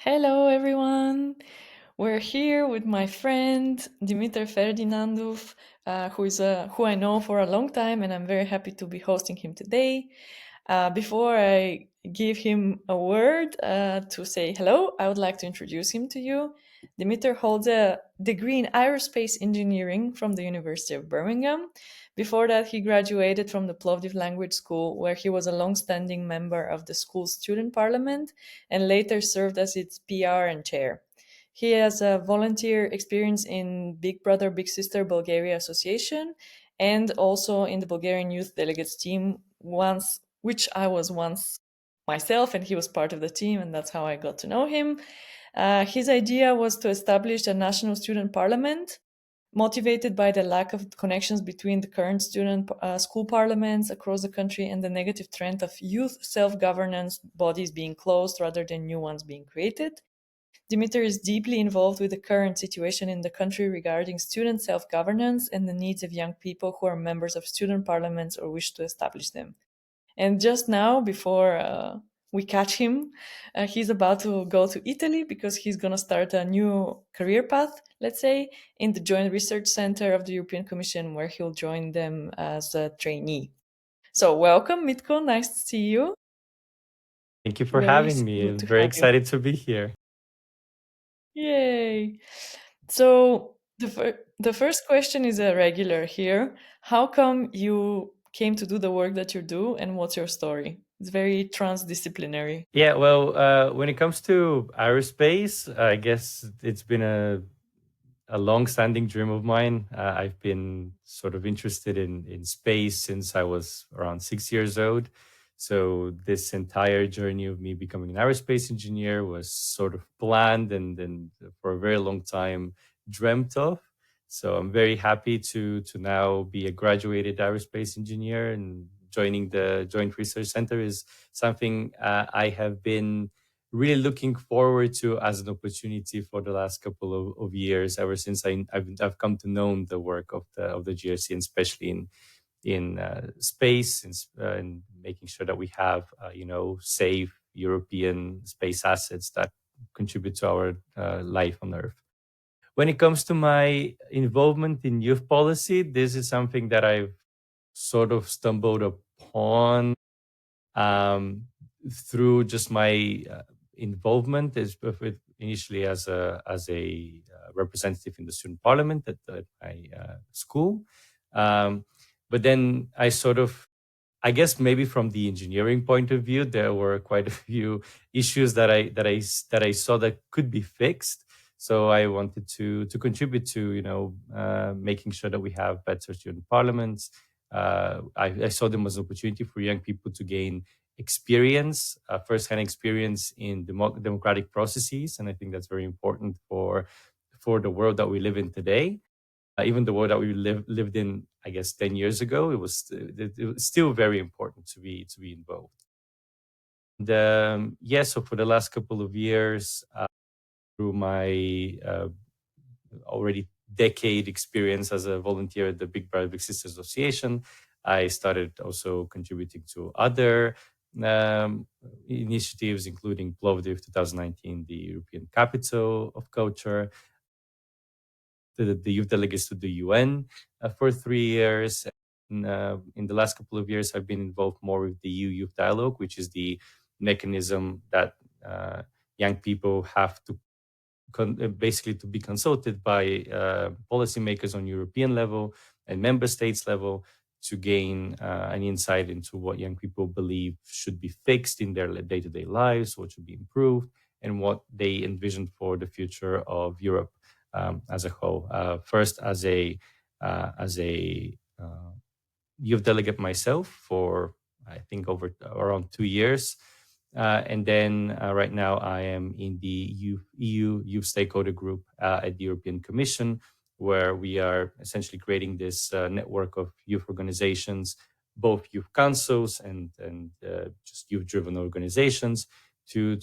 Hello, everyone. We're here with my friend Dimitar Ferdinandov, who I know for a long time, and I'm very happy to be hosting him today. Before I give him a word to say hello, I would like to introduce him to you. Dimitar holds a degree in aerospace engineering from the University of Birmingham. Before that, he graduated from the Plovdiv Language School, where he was a long-standing member of the school's student parliament and later served as its PR and chair. He has a volunteer experience in Big Brother Big Sister Bulgaria Association and also in the Bulgarian Youth Delegates team once, which I was once myself, and he was part of the team, and that's how I got to know him. His idea was to establish a national student parliament, motivated by the lack of connections between the current student school parliaments across the country and the negative trend of youth self-governance bodies being closed rather than new ones being created. Dimitar is deeply involved with the current situation in the country regarding student self-governance and the needs of young people who are members of student parliaments or wish to establish them. And just now, before we catch him, he's about to go to Italy because he's going to start a new career path, let's say, in the Joint Research Center of the European Commission, where he'll join them as a trainee. So, welcome, Mitko. Nice to see you. Thank you for Very having me. good I'm to very have you. excited to be here. Yay! So, the first question is a regular here. How come you came to do the work that you do, and what's your story? It's very transdisciplinary. Yeah, well, when it comes to aerospace, I guess it's been a long-standing dream of mine. I've been sort of interested in space since I was around 6 years old. So this entire journey of me becoming an aerospace engineer was sort of planned and for a very long time dreamt of. So I'm very happy to now be a graduated aerospace engineer, and joining the Joint Research Center is something I have been really looking forward to as an opportunity for the last couple of years, ever since I've come to know the work of the GRC, and especially in space and making sure that we have safe European space assets that contribute to our life on Earth. When it comes to my involvement in youth policy, this is something that I've sort of stumbled upon um, through just my involvement initially as a representative in the student parliament at my school, but then I guess maybe from the engineering point of view, there were quite a few issues that I saw that could be fixed. So I wanted to contribute to making sure that we have better student parliaments. I saw them as an opportunity for young people to gain experience, first-hand experience in democratic processes, and I think that's very important for the world that we live in today. Even the world that we lived in, I guess, 10 years ago, it was still very important to be involved. And, yeah, so for the last couple of years, through my already decade experience as a volunteer at the Big Brother Big Sister Association, I started also contributing to other initiatives, including Plovdiv 2019, the European Capital of Culture, the youth delegates to the UN for 3 years. In the last couple of years, I've been involved more with the EU Youth Dialogue, which is the mechanism that young people have to basically to be consulted by policymakers on European level and member states level to gain an insight into what young people believe should be fixed in their day-to-day lives, what should be improved, and what they envision for the future of Europe as a whole. First, as a youth delegate myself for I think over around 2 years. And then right now, I am in the EU Youth Stakeholder Group at the European Commission, where we are essentially creating this network of youth organizations, both youth councils and just youth-driven organizations, to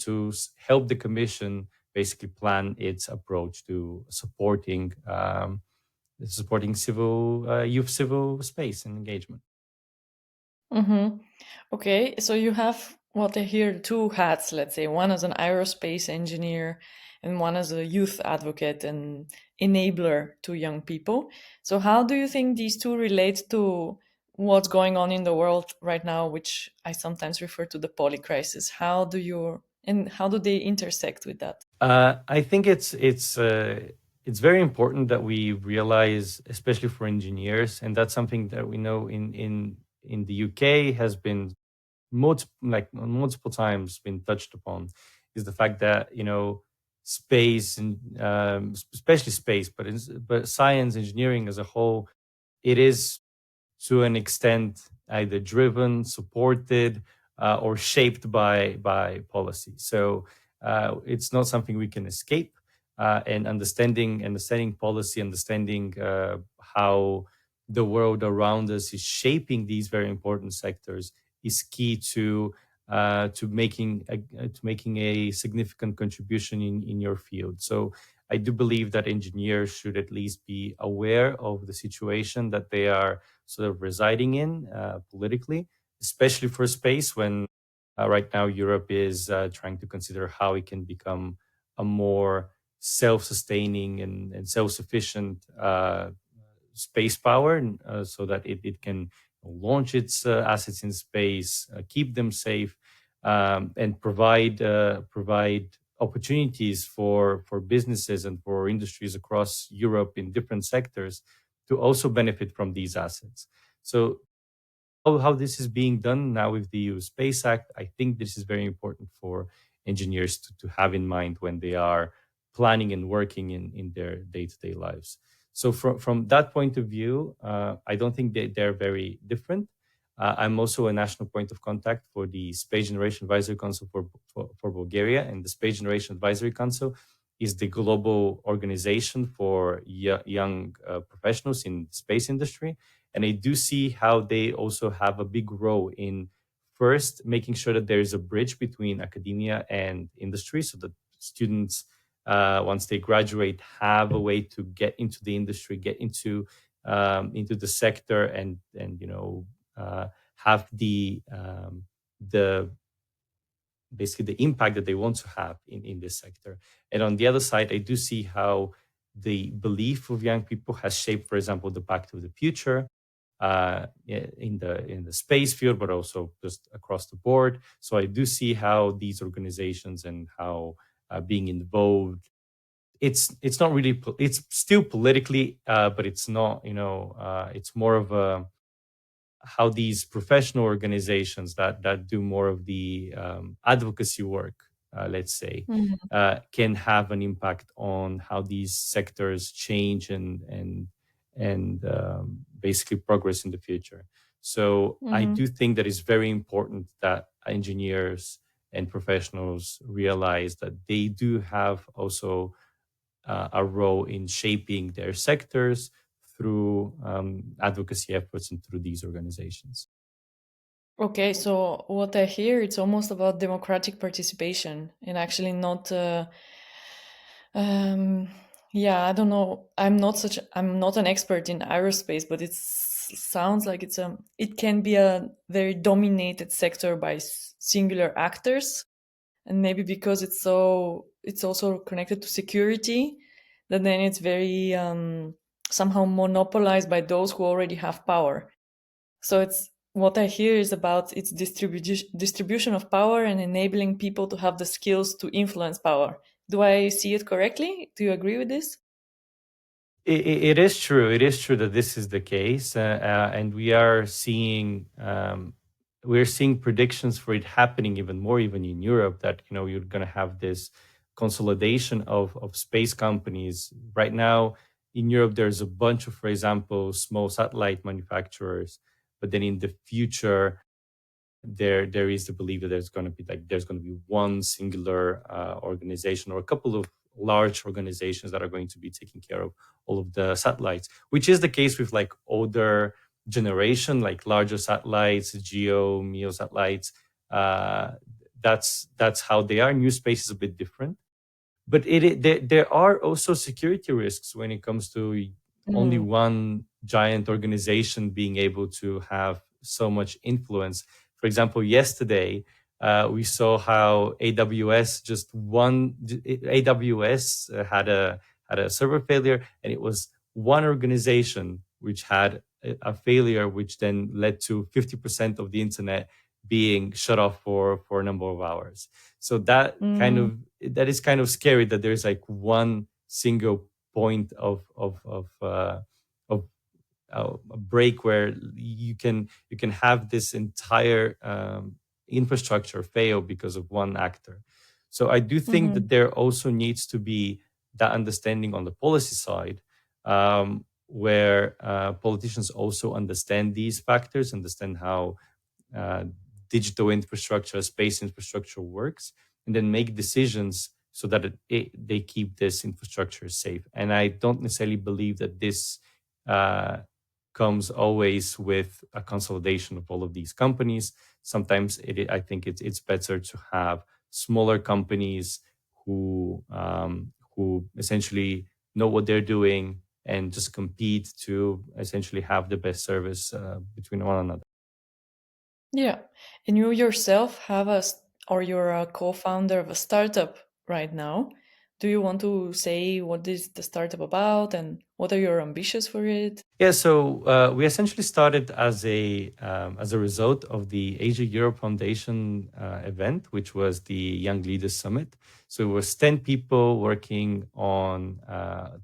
help the Commission basically plan its approach to supporting civil space and engagement. Mm-hmm. Okay, so you have what I hear, two hats, let's say, one as an aerospace engineer and one as a youth advocate and enabler to young people. So, how do you think these two relate to what's going on in the world right now, which I sometimes refer to the poly crisis? How do they intersect with that? I think it's very important that we realize, especially for engineers, and that's something that we know in the UK has been multiple times been touched upon, is the fact that space and especially space, but science, engineering as a whole, it is to an extent either driven, supported, or shaped by policy. So it's not something we can escape. And understanding policy, understanding how the world around us is shaping these very important sectors is key to making a significant contribution in your field. So I do believe that engineers should at least be aware of the situation that they are sort of residing in politically, especially for space when right now Europe is trying to consider how it can become a more self-sustaining and self-sufficient space power, so that it can launch its assets in space, keep them safe, and provide opportunities for businesses and for industries across Europe in different sectors to also benefit from these assets. So how this is being done now with the EU Space Act, I think this is very important for engineers to have in mind when they are planning and working in their day-to-day lives. So from that point of view, I don't think they're very different. I'm also a national point of contact for the Space Generation Advisory Council for Bulgaria, and the Space Generation Advisory Council is the global organization for young professionals in the space industry. And I do see how they also have a big role in first making sure that there is a bridge between academia and industry, so that students, once they graduate, have a way to get into the industry, get into the sector, and have the basically the impact that they want to have in this sector. And on the other side, I do see how the belief of young people has shaped, for example, the Back to the Future in the space field, but also just across the board. So I do see how these organizations and how being involved, it's not really it's still politically, but it's not, it's more of a how these professional organizations that do more of the advocacy work, let's say, Mhm. can have an impact on how these sectors change and basically progress in the future. So I Mhm. do think that it's very important that engineers and professionals realize that they do have also a role in shaping their sectors through advocacy efforts and through these organizations. Okay, so what I hear, it's almost about democratic participation and actually not Um, yeah, I don't know. I'm not an expert in aerospace, but it sounds like it can be a very dominated sector by singular actors, and maybe because it's also connected to security, that then it's very somehow monopolized by those who already have power. So it's what I hear is about its distribution of power and enabling people to have the skills to influence power. Do I see it correctly? Do you agree with this? It is true. It is true that this is the case, and we're seeing predictions for it happening even more, even in Europe. That you're going to have this consolidation of space companies. Right now, in Europe, there's a bunch of, for example, small satellite manufacturers, but then in the future, there is the belief that there's going to be one singular organization or a couple of large organizations that are going to be taking care of all of the satellites, which is the case with like older generation, like larger satellites, geo MEO satellites. uh, that's how they are. New space is a bit different, but there are also security risks when it comes to only Mm. one giant organization being able to have so much influence. For example, yesterday, We saw how AWS had a server failure, and it was one organization which had a failure, which then led to 50% of the internet being shut off for a number of hours. So Mm, that is kind of scary, that there's like one single point of a break where you can have this entire infrastructure fail because of one actor. So I do think mhm, that there also needs to be that understanding on the policy side, where politicians also understand these factors, understand how uh, digital infrastructure, space infrastructure works, and then make decisions so that they keep this infrastructure safe. And I don't necessarily believe that this uh, comes always with a consolidation of all of these companies. Sometimes I think it's better to have smaller companies who essentially know what they're doing and just compete to essentially have the best service between one another. yeah. And you yourself have or you're a co-founder of a startup right now. Do you want to say what is the startup about and what are your ambitions for it? Yeah, so we essentially started as a result of the Asia Europe Foundation event, which was the Young Leaders Summit. So it was 10 people working on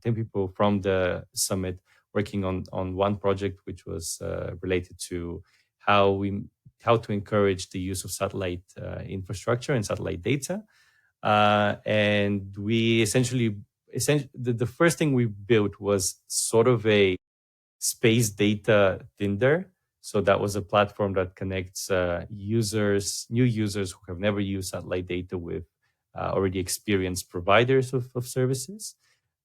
10 people from the summit working on one project, which was related to how we how to encourage the use of satellite infrastructure and satellite data. And we essentially the first thing we built was sort of a space data Tinder. So that was a platform that connects new users who have never used satellite data with already experienced providers of services.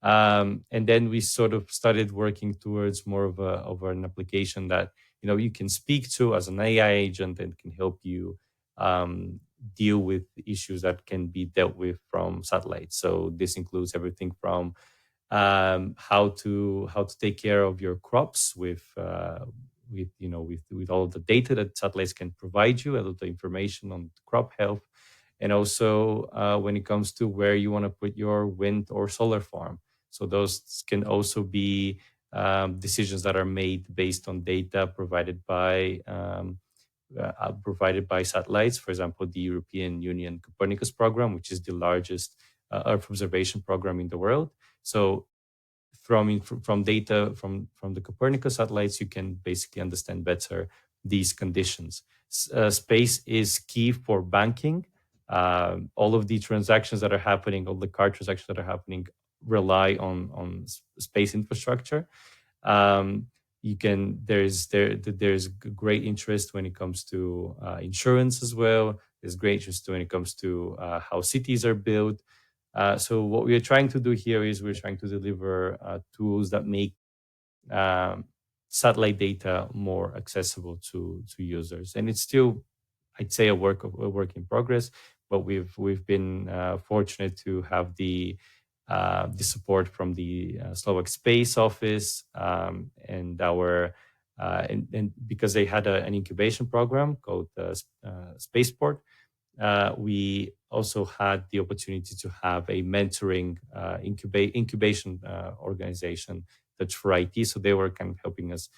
And then we sort of started working towards more of an application that you can speak to as an AI agent and can help you deal with issues that can be dealt with from satellites. So this includes everything from how to take care of your crops with all of the data that satellites can provide you, all of the information on crop health, and also when it comes to where you want to put your wind or solar farm. So those can also be decisions that are made based on data provided by satellites. For example, the European Union Copernicus program, which is the largest Earth observation program in the world. So from data from the Copernicus satellites, you can basically understand better these conditions. Space is key for banking. All of the transactions that are happening, all the card transactions that are happening, rely on space infrastructure. Um, you can there's great interest when it comes to insurance as well. There's great interest when it comes to how cities are built. So what we are trying to do here is we're trying to deliver tools that make um, satellite data more accessible to users. And it's still, I'd say, a work in progress. But we've been fortunate to have the support from the Slovak Space Office and our and because they had an incubation program called Spaceport. We also had the opportunity to have a mentoring incubation organization that's for IT. So they were kind of helping us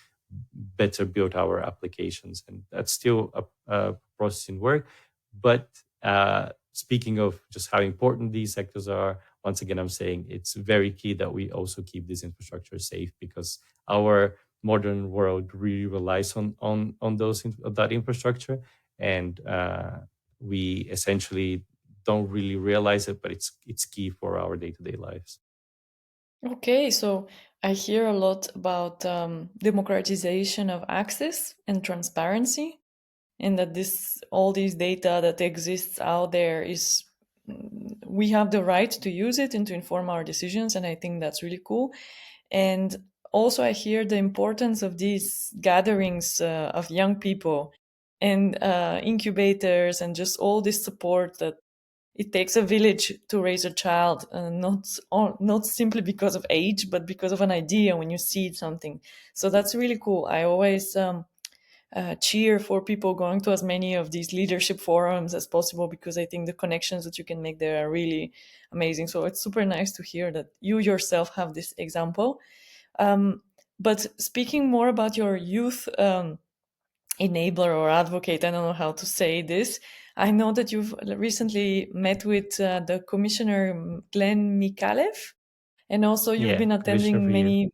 better build our applications, and that's still a process in work. But speaking of just how important these sectors are, once again, I'm saying it's very key that we also keep this infrastructure safe, because our modern world really relies on on that infrastructure, and we essentially don't really realize it, but it's key for our day to day lives. Okay, so I hear a lot about democratization of access and transparency, and that this all these data that exists out there is we have the right to use it and to inform our decisions, and I think that's really cool. And also I hear the importance of these gatherings of young people and incubators and just all this support that it takes a village to raise a child, not simply because of age, but because of an idea when you see something. So that's really cool. I always cheer for people going to as many of these leadership forums as possible, because I think the connections that you can make there are really amazing. So it's super nice to hear that you yourself have this example. But speaking more about your youth enabler or advocate, I don't know how to say this. I know that you've recently met with the commissioner Glenn Mikalev, and also you've Yeah, been Commissioner for attending Youth. many,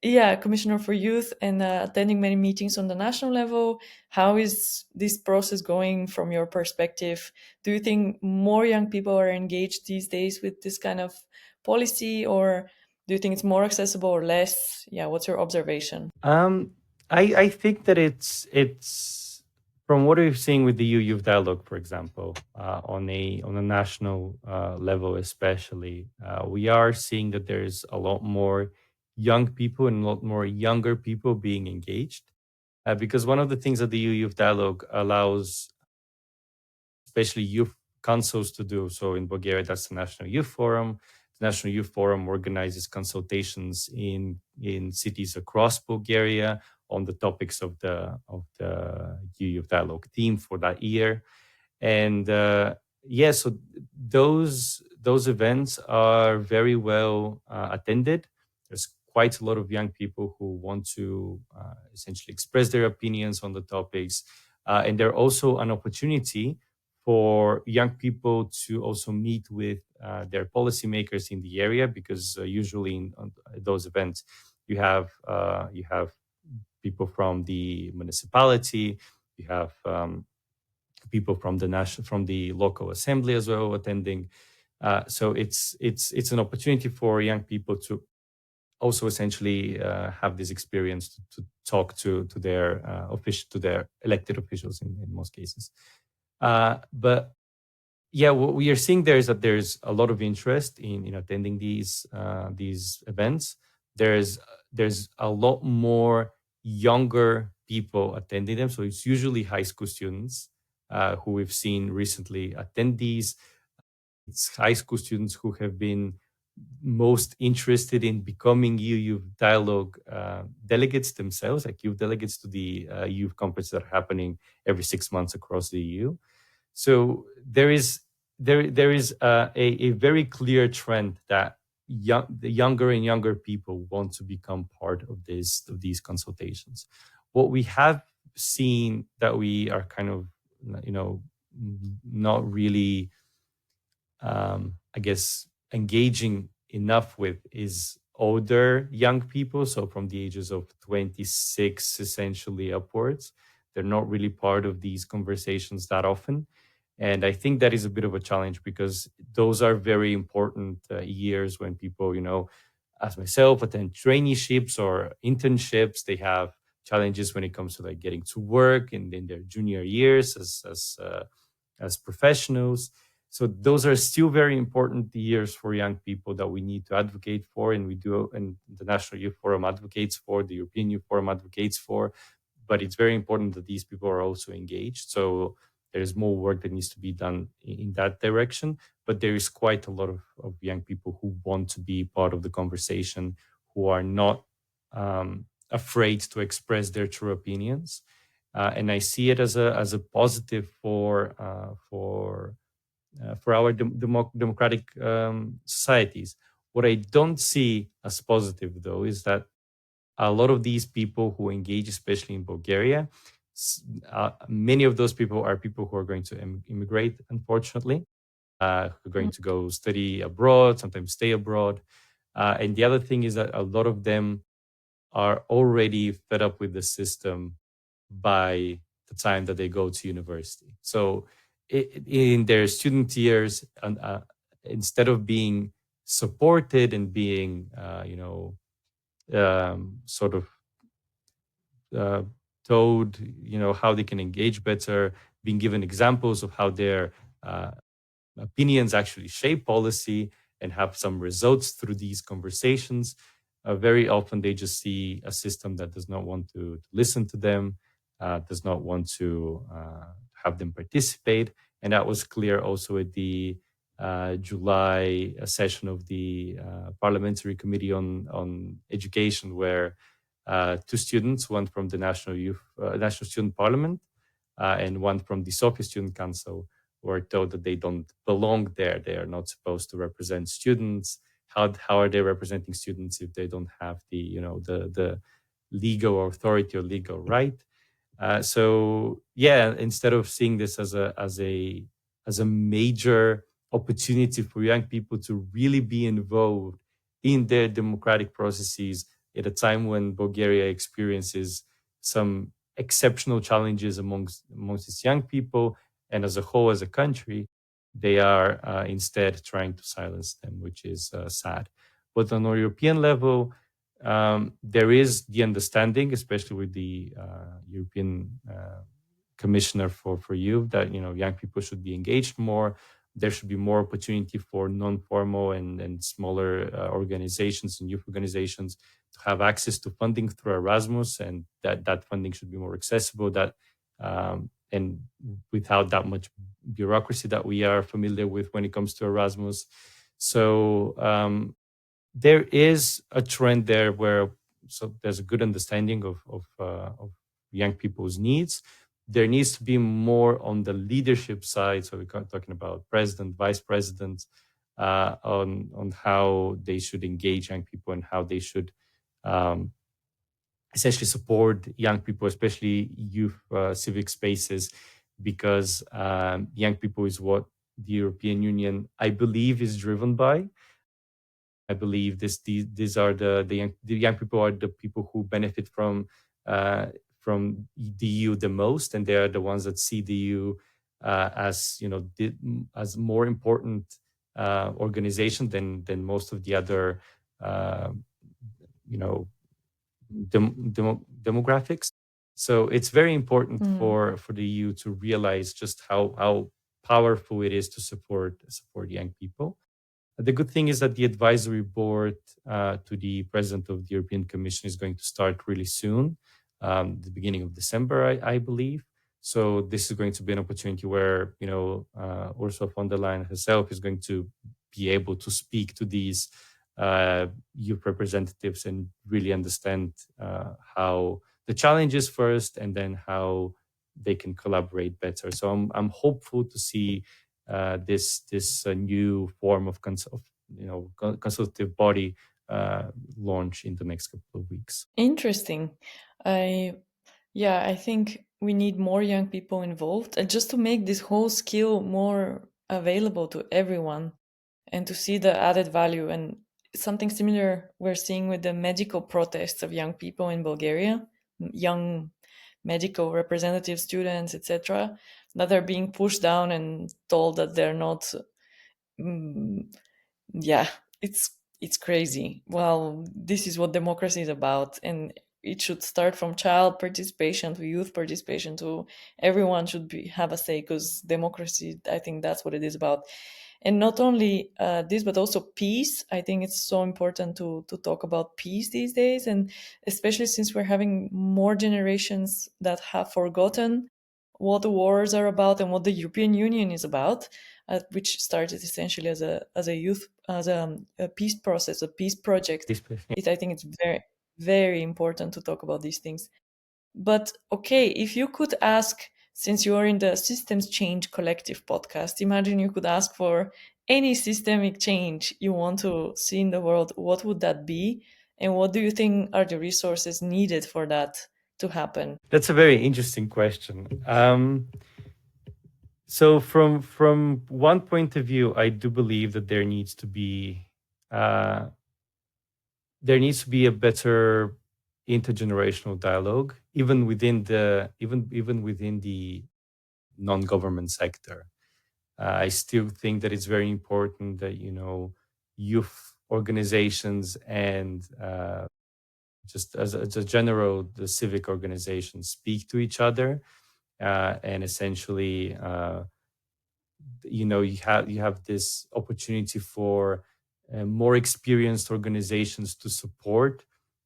yeah, commissioner for youth, and attending many meetings on the national level. How is this process going from your perspective? Do you think more young people are engaged these days with this kind of policy, or do you think it's more accessible or less? Yeah, what's your observation? Um, I think that it's from what we're seeing with the youth dialogue, for example, on a national level, especially, we are seeing that there's a lot more young people and a lot more younger people being engaged. Because one of the things that the youth dialogue allows, especially youth councils, to do. So in Bulgaria, that's the National Youth Forum. The National Youth Forum organizes consultations in cities across Bulgaria on the topics of the youth dialogue theme for that year. And yeah, so those events are very well attended. There's quite a lot of young people who want to essentially express their opinions on the topics, and they're also an opportunity for young people to also meet with their policymakers in the area, because usually in on those events you have people from the municipality, you have people from the local assembly as well attending. So it's an opportunity for young people to also essentially have this experience to talk to their to their elected officials in most cases. But yeah, what we are seeing there is that there's a lot of interest in attending these events. There's a lot more younger people attending them, so it's usually high school students who we've seen recently attend these. It's high school students who have been most interested in becoming youth dialogue delegates themselves, like youth delegates to the youth conferences that are happening every 6 months across the EU. So there is a very clear trend that the younger and younger people want to become part of these consultations. What we have seen that we are kind of, you know, not really, I guess, engaging enough with is older young people. So from the ages of 26 essentially upwards, they're not really part of these conversations that often. And I think that is a bit of a challenge, because those are very important years when people, as myself, attend traineeships or internships. They have challenges when it comes to like getting to work in their junior years as professionals. So those are still very important years for young people that we need to advocate for, and we do, and the National Youth Forum advocates for, the European Youth Forum advocates for. But it's very important that these people are also engaged. So there's more work that needs to be done in that direction. But there is quite a lot of young people who want to be part of the conversation, who are not afraid to express their true opinions. And I see it as a positive for our democratic societies. What I don't see as positive, though, is that a lot of these people who engage, especially in Bulgaria, many of those people are people who are going to immigrate, unfortunately, who are going to go study abroad, sometimes stay abroad. And the other thing is that a lot of them are already fed up with the system by the time that they go to university. So in their student years, and instead of being supported and being, sort of uh, told, how they can engage better, being given examples of how their uh, opinions actually shape policy and have some results through these conversations. Very often they just see a system that does not want to listen to them, does not want to have them participate. And that was clear also at the July session of the Parliamentary Committee on Education, where two students, one from the National Student Parliament, and one from the Sofia Student Council, were told that they don't belong there. They are not supposed to represent students. How are they representing students if they don't have the legal authority or legal right? So yeah, instead of seeing this as a major opportunity for young people to really be involved in their democratic processes at a time when Bulgaria experiences some exceptional challenges amongst its young people and as a whole as a country, they are instead trying to silence them, which is sad. But on a European level, there is the understanding, especially with the European Commissioner for Youth, that young people should be engaged more. There should be more opportunity for non-formal and smaller organizations and youth organizations to have access to funding through Erasmus, and that funding should be more accessible. And without that much bureaucracy that we are familiar with when it comes to Erasmus. So there is a trend there where there's a good understanding of young people's needs. There needs to be more on the leadership side. So we're talking about president, vice president, on how they should engage young people and how they should um, essentially support young people, especially youth civic spaces, because young people is what the European Union, I believe, is driven by. I believe these are the young people are the people who benefit uh, from the EU the most, and they are the ones that see the EU as as more important organization than most of the other uh, you know demographics. So it's very important Mm. for the EU to realize just how powerful it is to support young people. The good thing is that the advisory board to the president of the European Commission is going to start really soon, the beginning of December, I believe. So this is going to be an opportunity where Ursula von der Leyen herself is going to be able to speak to these youth representatives and really understand how the challenges first, and then how they can collaborate better. So I'm hopeful to see this new form of consultative body launch in the next couple of weeks. Interesting. I Yeah, I think we need more young people involved, and just to make this whole skill more available to everyone and to see the added value. And something similar we're seeing with the medical protests of young people in Bulgaria, young medical representative students, etc., that are being pushed down and told that they're not mm, yeah, it's crazy. Well, this is what democracy is about, and it should start from child participation to youth participation to everyone should have a say, because democracy, I think that's what it is about. And not only this, but also peace. I think it's so important to talk about peace these days, and especially since we're having more generations that have forgotten what the wars are about and what the European Union is about, which started essentially as a youth a peace process, a peace project. I think it's very very important to talk about these things. But okay, if you could ask, since you are in the Systems Change Collective podcast, imagine you could ask for any systemic change you want to see in the world. What would that be, and what do you think are the resources needed for that to happen? That's a very interesting question. So from one point of view, I do believe that uh, there needs to be a better intergenerational dialogue, even within the non-government sector. I still think that it's very important that youth organizations and just as a general the civic organizations speak to each other, and essentially you have this opportunity for more experienced organizations to support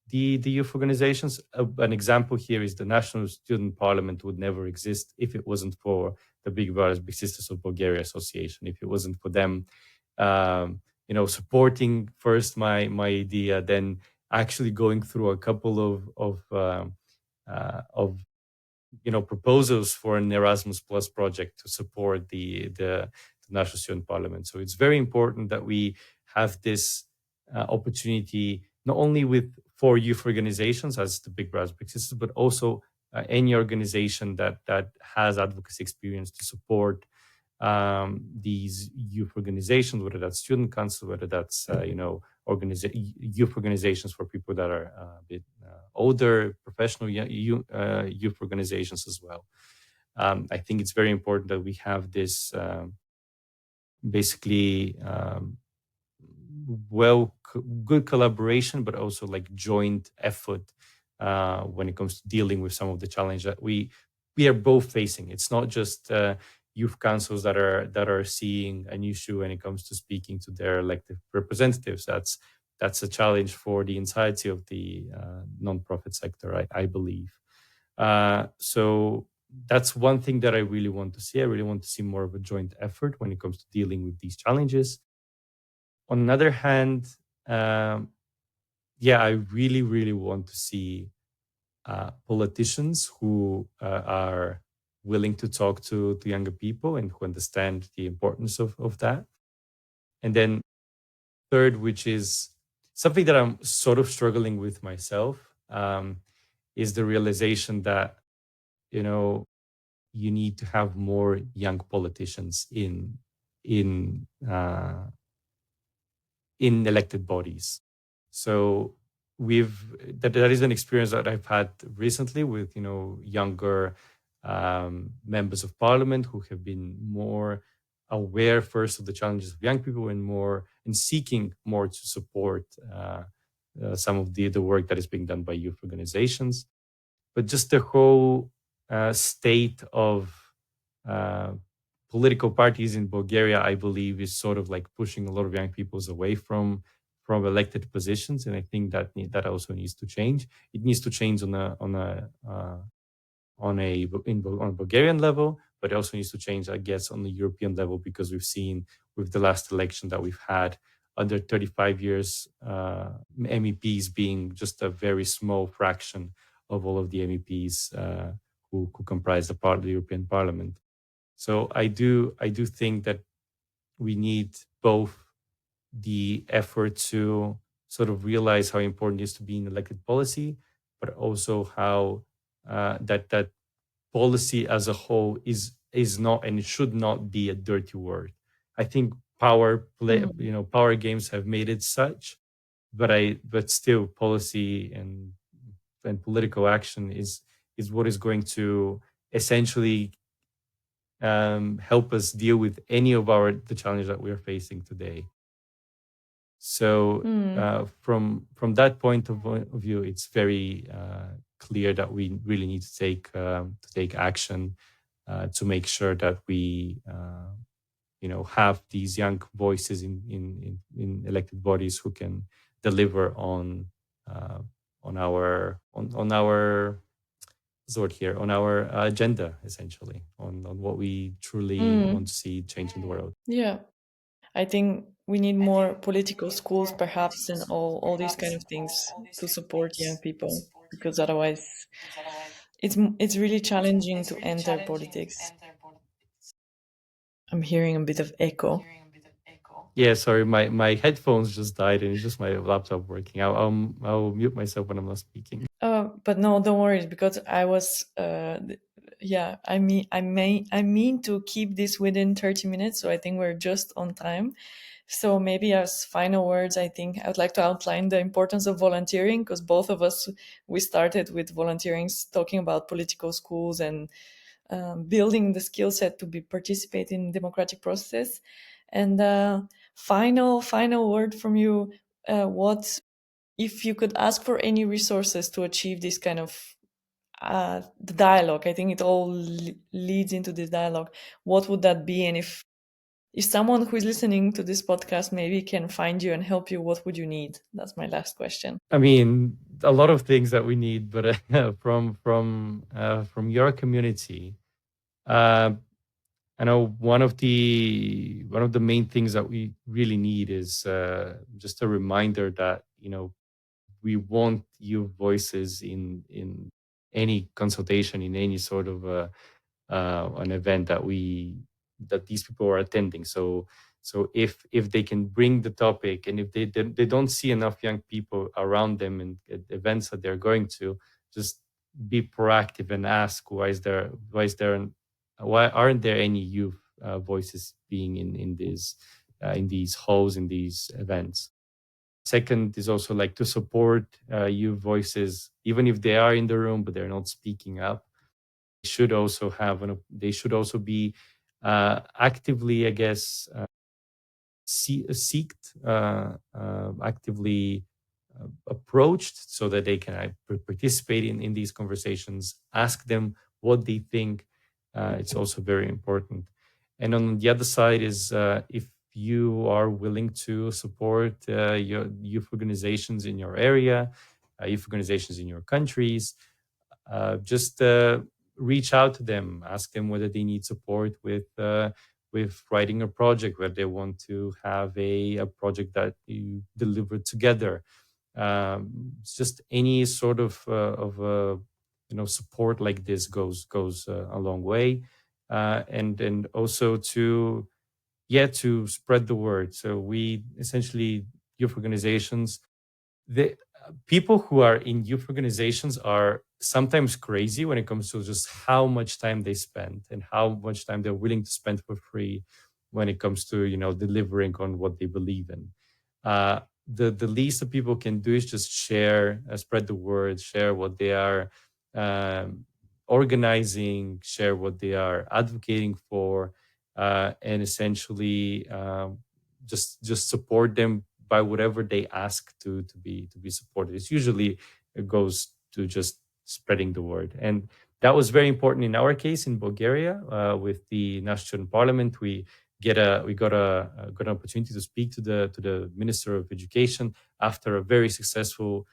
the youth organizations. An example here is the National Student Parliament would never exist if it wasn't for the Big Brothers Big Sisters of Bulgaria Association. If it wasn't for them supporting first my idea, then actually going through a couple of proposals for an Erasmus Plus project to support the national student parliament. So it's very important that we have this opportunity not only with for youth organizations as the big brass big sisters, but also any organization that has advocacy experience to support these youth organizations, whether that's student council, whether that's youth organizations for people that are a bit older, professional youth organizations as well. I think it's very important that we have this basically good collaboration, but also like joint effort when it comes to dealing with some of the challenge that we are both facing. It's not just youth councils that are seeing an issue when it comes to speaking to their elected representatives. That's a challenge for the entirety of the nonprofit sector, I believe. So that's one thing that I really want to see. I really want to see more of a joint effort when it comes to dealing with these challenges. On the other hand, um, yeah, I really, really want to see politicians who are willing to talk to younger people and who understand the importance of that. And then third, which is something that I'm sort of struggling with myself, is the realization that you know you need to have more young politicians in in elected bodies. So we've that is an experience that I've had recently with younger members of parliament who have been more aware first of the challenges of young people and more and seeking more to support some of the work that is being done by youth organizations. But just the whole state of uh, political parties in Bulgaria, I believe, is sort of like pushing a lot of young peoples away from elected positions, and I think that also needs to change. It needs to change on a Bulgarian level, but it also needs to change, I guess, on the European level because we've seen with the last election that we've had under 35 years, MEPs being just a very small fraction of all of the MEPs who comprise the part of the European Parliament. So I do think that we need both the effort to sort of realize how important it is to be in elected policy, but also how that policy as a whole is not and it should not be a dirty word. I think Mm. power games have made it such, but still policy and political action is what is going to essentially help us deal with any of the challenges that we are facing today. So Mm. from that point of view, it's very clear that we really need to take action to make sure that we have these young voices in elected bodies who can deliver uh, on our sort here on our agenda, essentially on what we truly want Mm. to see change in the world. Yeah. I think we need more political schools, perhaps, and all these kind of things to support young people, because otherwise, it's really challenging to enter politics. I'm hearing a bit of echo. Yeah, sorry, my headphones just died, and it's just my laptop working. I'll mute myself when I'm not speaking. But no, don't worry, because yeah, I mean to keep this within 30 minutes, so I think we're just on time. So maybe as final words, I think I would like to outline the importance of volunteering, because both of us, we started with volunteering, talking about political schools and building the skill set to be participate in democratic process. And final word from you, what if you could ask for any resources to achieve this kind of the dialogue? I think it all leads into this dialogue. What would that be? And if someone who is listening to this podcast maybe can find you and help you, what would you need? That's my last question. I mean, a lot of things that we need, but from your community, uh, I know one of the main things that we really need is just a reminder that we want youth voices in any consultation, in any sort of an event that these people are attending. So if they can bring the topic, and if they don't see enough young people around them in at events that they're going to, just be proactive and ask why aren't there any youth voices being in these halls, in these events. Second is also like to support youth voices, even if they are in the room but they're not speaking up. They should also be actively, I guess, seeked, actively approached, so that they can participate in these conversations, ask them what they think. It's also very important. And on the other side is, if you are willing to support your youth organizations in your area, youth organizations in your countries, just reach out to them, ask them whether they need support with writing a project, where they want to have a project that you deliver together. It's just any sort of support like this goes a long way, and also to spread the word. So we essentially, youth organizations, the people who are in youth organizations are sometimes crazy when it comes to just how much time they spend and how much time they're willing to spend for free when it comes to delivering on what they believe in. The least that people can do is just share, spread the word, share what they are um, organizing, share what they are advocating for, and essentially just support them by whatever they ask to be supported. It's usually, it goes to just spreading the word, and that was very important in our case in Bulgaria with the national parliament. We got an opportunity to speak to the Minister of Education after a very successful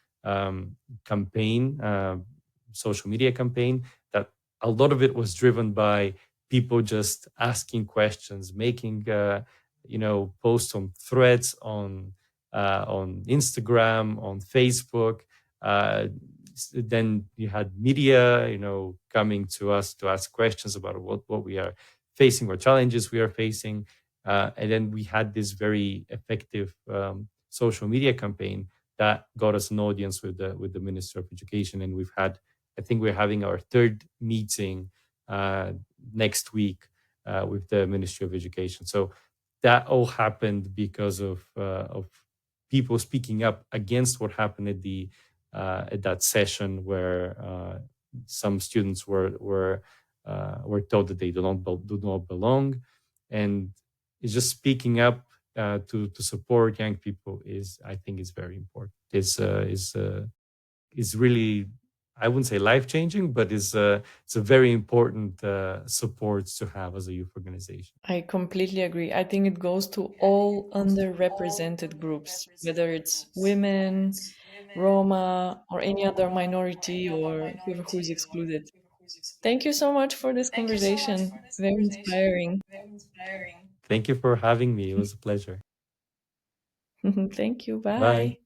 campaign, social media campaign. That a lot of it was driven by people just asking questions, making posts on threads on Instagram, on Facebook. Uh, then you had media, coming to us to ask questions about what we are facing, what challenges we are facing. And then we had this very effective social media campaign that got us an audience with the Minister of Education, and I think we're having our third meeting uh, next week with the Ministry of Education. So that all happened because of people speaking up against what happened at that session, where some students were told that they do not belong. And it's just speaking up to support young people is, I think, is very important. Is really, I wouldn't say life changing, but it's a very important support to have as a youth organization. I completely agree. I think it goes to all underrepresented groups, whether it's women, Roma, or any other minority or whoever who is excluded. Thank you so much for this conversation. Very inspiring. Thank you for having me. It was a pleasure. Thank you. Bye. Bye.